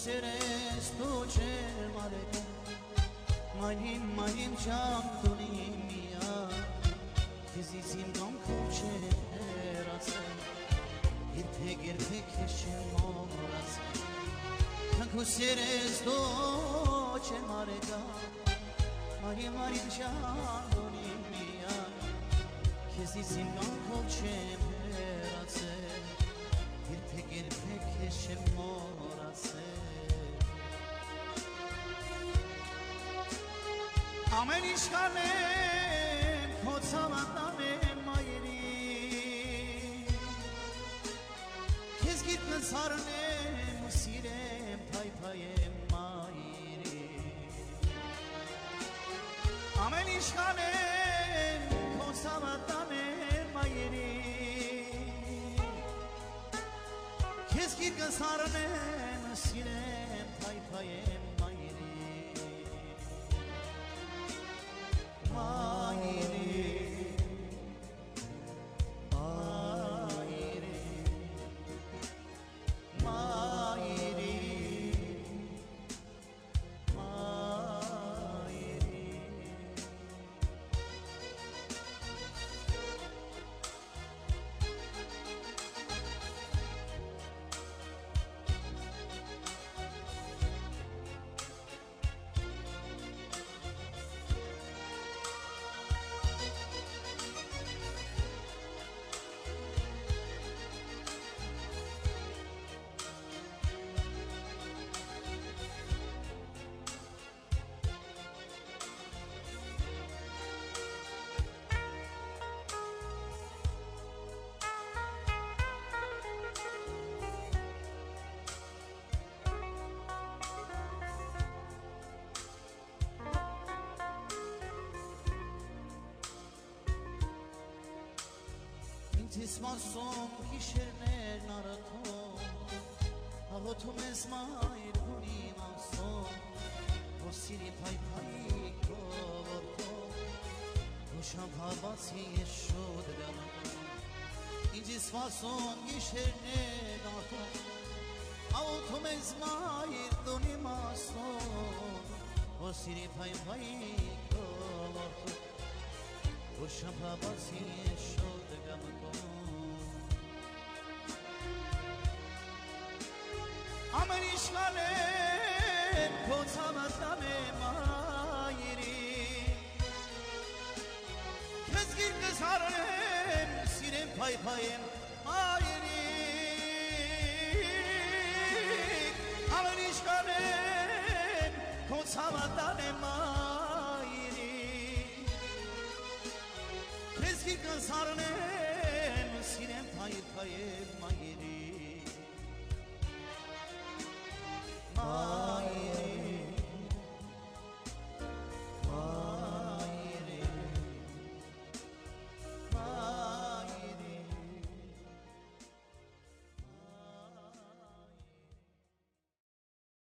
Քուսերես դու չեմ արեկա Մայնին չամ տունի միա Քեզից իմ կամքում չեմ հեռացել Երբեք ես չեմ մոռացել Քուսերես դու չեմ արեկա Մայնին չամ տունի միա Քեզից իմ կամքում չեմ հեռացել Երբեք ես չեմ մոռացել Ամեն ինչ կանեմ քո ցավանանեմ մայրի Քեզ գիտնս հարնեմ ու սիրեմ փայփայեմ մայրի Ամեն ինչ կանեմ քո ցավանանեմ մայրի Քեզ գիտնս հարնեմ ու սիրեմ փայփայեմ մայրի Մայրի, մայրի, մայրի, մայրի Ինձ մասում գիշերներն արթուն Աղոթում ես մայր հունի մասում Որ սիրի փայփայի քո որդով Քո շամփաբացի ես շուտ գանում Ինձ մասում գիշերներն արթուն Աղոթում ես մայր հունի մասում Որ սիրի փայփայի քո որդով Որ շամփաբացի ես շուտ գանում Ամեն ինչ կանեմ քո ցավանանեմ մայրի Քեզ գիրկս հարնեմ սիրեմ փայփայեմ մայրի Ամեն ինչ կանեմ քո ցավանանեմ մայրի Քեզ գիրկս հարնեմ սիրեմ փայփայեմ մայրի